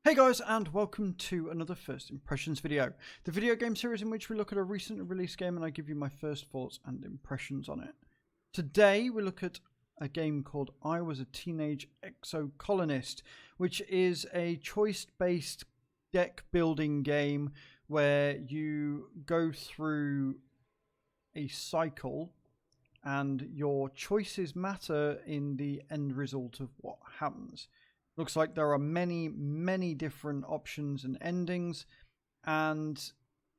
Hey guys, and welcome to another First Impressions video. The video game series in which we look at a recently released game and I give you my first thoughts and impressions on it. Today we look at a game called I Was a Teenage Exocolonist, which is a choice-based deck building game where you go through a cycle and your choices matter in the end result of what happens. Looks like there are many different options and endings, and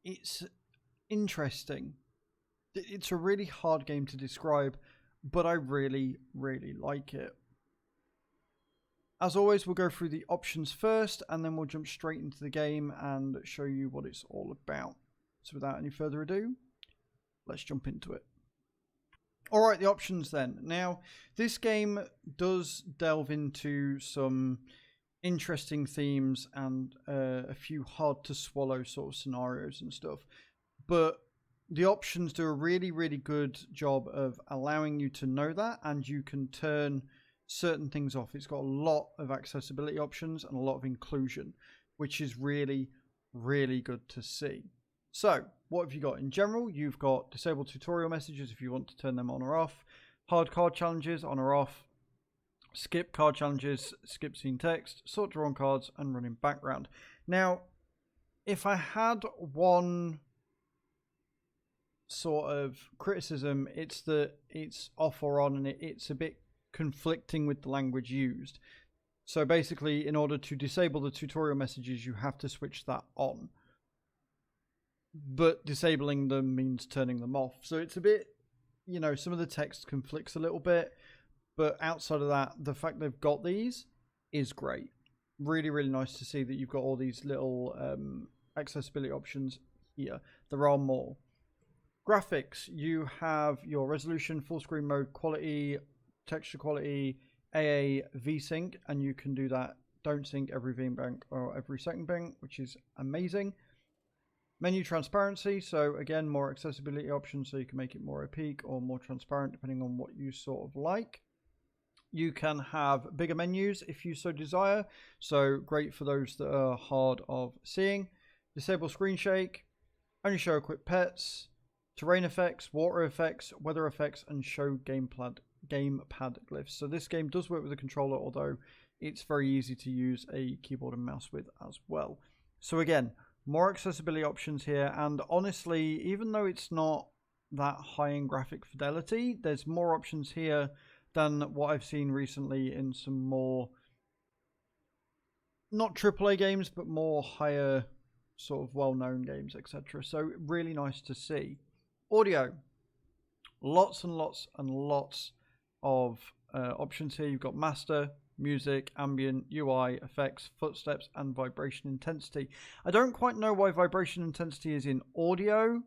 it's interesting. It's a really hard game to describe, but I really like it. As always, we'll go through the options first, and then we'll jump straight into the game and show you what it's all about. So without any further ado, let's jump into it. Alright, the options then. Now, this game does delve into some interesting themes and a few hard to swallow sort of scenarios and stuff. But the options do a really good job of allowing you to know that, and you can turn certain things off. It's got a lot of accessibility options and a lot of inclusion, which is really good to see. So, what have you got? In general, you've got disable tutorial messages if you want to turn them on or off, hard card challenges on or off, skip card challenges, skip scene text, sort drawn cards, and running background. Now, if I had one sort of criticism, it's that it's off or on and it's a bit conflicting with the language used. So basically, in order to disable the tutorial messages, you have to switch that on. But disabling them means turning them off. So it's a bit, you know, some of the text conflicts a little bit. But outside of that, the fact they've got these is great. Really nice to see that you've got all these little accessibility options here. There are more. Graphics, you have your resolution, full screen mode, quality, texture quality, AA, VSync, and you can do that. Don't sync every VBank or every second bank, which is amazing. Menu transparency, so again, more accessibility options, so you can make it more opaque or more transparent depending on what you sort of like. You can have bigger menus if you so desire, so great for those that are hard of seeing. Disable screen shake, only show equipped pets, terrain effects, water effects, weather effects, and show gamepad glyphs. So this game does work with a controller, although it's very easy to use a keyboard and mouse with as well. So again, more accessibility options here, and honestly, even though it's not that high in graphic fidelity, there's more options here than what I've seen recently in some more, not AAA games, but more higher sort of well-known games, etc. So really nice to see. Audio, lots and lots of options here. You've got master, music, ambient, UI, effects, footsteps, and vibration intensity. I don't quite know why vibration intensity is in audio.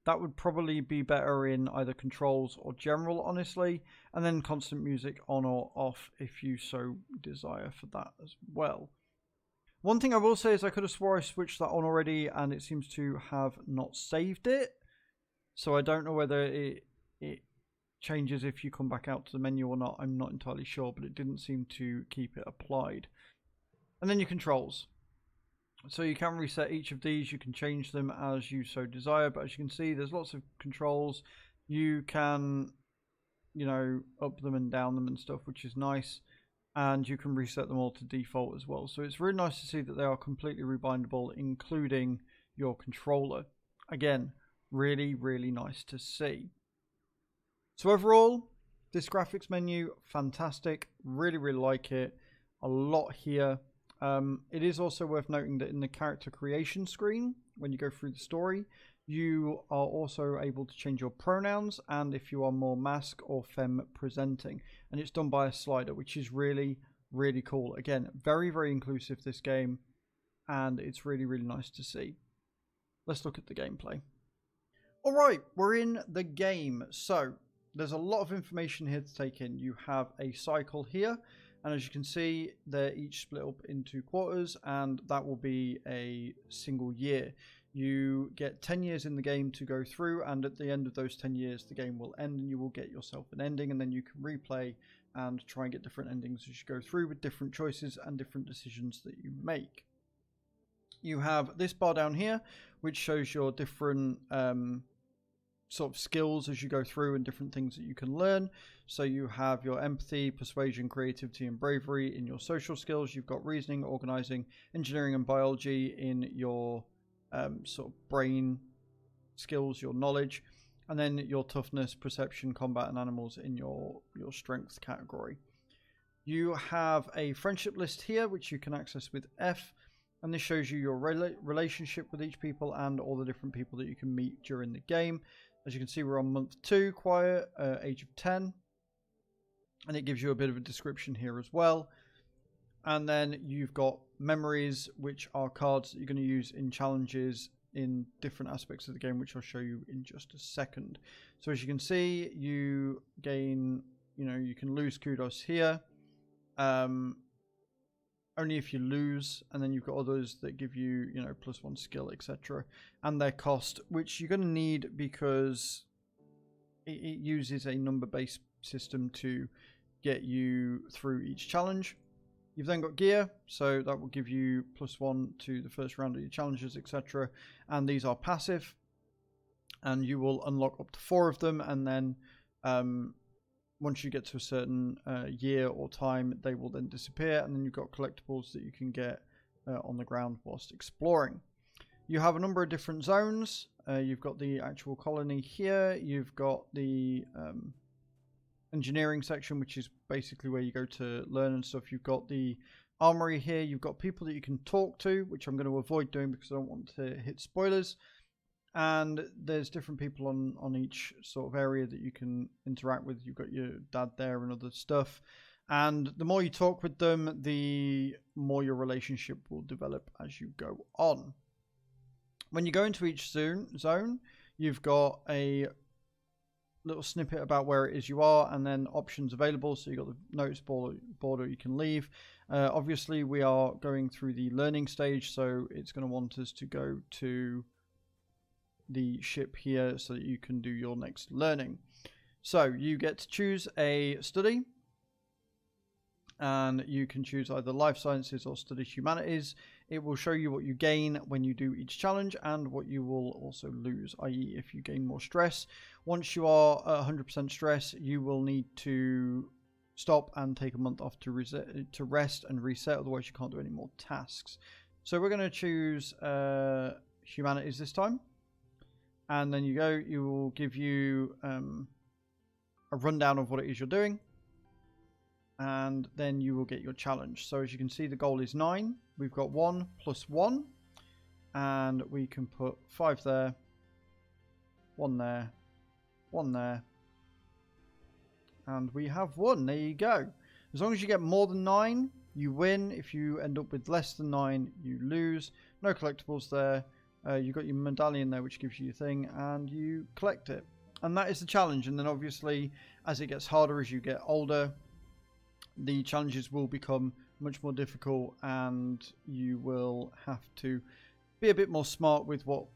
That would probably be better in either controls or general, honestly. And then constant music on or off if you so desire for that as well. One thing I will say is I could have swore I switched that on already and it seems to have not saved it. So I don't know whether it changes if you come back out to the menu or not. I'm not entirely sure, but it didn't seem to keep it applied. And then your controls. So you can reset each of these. You can change them as you so desire, but as you can see, there's lots of controls. You can, you know, up them and down them and stuff, which is nice. And you can reset them all to default as well. So it's really nice to see that they are completely rebindable, including your controller. Again, really nice to see. So overall, this graphics menu, fantastic. Really like it. A lot here. It is also worth noting that in the character creation screen, when you go through the story, you are also able to change your pronouns and if you are more masc or femme presenting. And it's done by a slider, which is really cool. Again, very inclusive, this game, and it's really nice to see. Let's look at the gameplay. Alright, we're in the game. So there's a lot of information here to take in. You have a cycle here, and as you can see, they're each split up into quarters, and that will be a single year. You get 10 years in the game to go through, and at the end of those 10 years, the game will end, and you will get yourself an ending, and then you can replay and try and get different endings as you go through with different choices and different decisions that you make. You have this bar down here, which shows your different sort of skills as you go through and different things that you can learn. So you have your empathy, persuasion, creativity, and bravery in your social skills. You've got reasoning, organizing, engineering, and biology in your sort of brain skills, your knowledge, and then your toughness, perception, combat, and animals in your strength category. You have a friendship list here, which you can access with F, and this shows you your relationship with each people and all the different people that you can meet during the game. As you can see, we're on month 2, quiet, age of 10, and it gives you a bit of a description here as well. And then you've got memories, which are cards that you're going to use in challenges in different aspects of the game, which I'll show you in just a second. So as you can see, you gain, you can lose kudos here. Only if you lose, and then you've got others that give you, +1 skill, etc. And their cost, which you're going to need because it uses a number-based system to get you through each challenge. You've then got gear, so that will give you +1 to the first round of your challenges, etc. And these are passive, and you will unlock up to 4 of them, and then once you get to a certain year or time, they will then disappear, and then you've got collectibles that you can get on the ground whilst exploring. You have a number of different zones. You've got the actual colony here. You've got the engineering section, which is basically where you go to learn and stuff. You've got the armory here. You've got people that you can talk to, which I'm going to avoid doing because I don't want to hit spoilers. And there's different people on each sort of area that you can interact with. You've got your dad there and other stuff. And the more you talk with them, the more your relationship will develop as you go on. When you go into each zone, you've got a little snippet about where it is you are, and then options available. So you've got the notice border you can leave. Obviously, we are going through the learning stage, so it's going to want us to go to the ship here so that you can do your next learning. So you get to choose a study, and you can choose either life sciences or study humanities. It will show you what you gain when you do each challenge and what you will also lose, i.e. if you gain more stress. Once you are 100% stress, you will need to stop and take a month off to rest and reset, otherwise you can't do any more tasks. So we're going to choose humanities this time. And then it will give you a rundown of what it is you're doing. And then you will get your challenge. So as you can see, the goal is 9. We've got 1 + 1. And we can put 5 there, 1 there, 1 there. And we have 1. There you go. As long as you get more than 9, you win. If you end up with less than 9, you lose. No collectibles there. You've got your medallion there, which gives you your thing, and you collect it. And that is the challenge. And then obviously, as it gets harder, as you get older, the challenges will become much more difficult, and you will have to be a bit more smart with what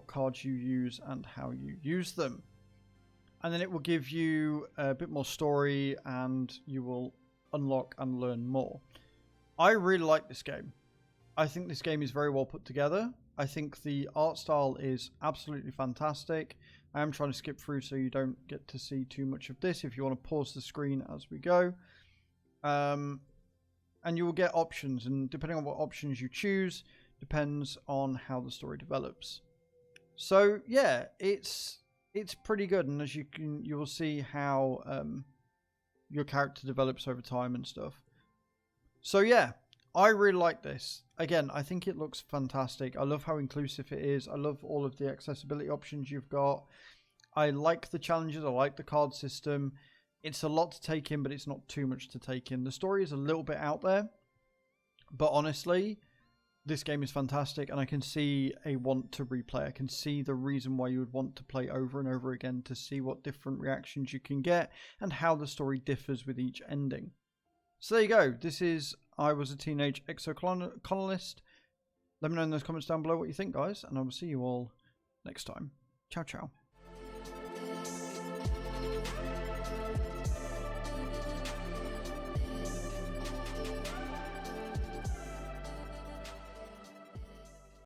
cards you use and how you use them. And then it will give you a bit more story, and you will unlock and learn more. I really like this game. I think this game is very well put together. I think the art style is absolutely fantastic. I am trying to skip through so you don't get to see too much of this if you want to pause the screen as we go. And you will get options, and depending on what options you choose depends on how the story develops. So yeah, it's pretty good, and as you will see how your character develops over time and stuff. So yeah, I really like this. Again, I think it looks fantastic. I love how inclusive it is. I love all of the accessibility options you've got. I like the challenges. I like the card system. It's a lot to take in, but it's not too much to take in. The story is a little bit out there, but honestly, this game is fantastic, and I can see a want to replay. I can see the reason why you would want to play over and over again to see what different reactions you can get and how the story differs with each ending. So there you go. This is I Was a Teenage Exocolonist. Let me know in those comments down below what you think, guys, and I will see you all next time. Ciao, ciao.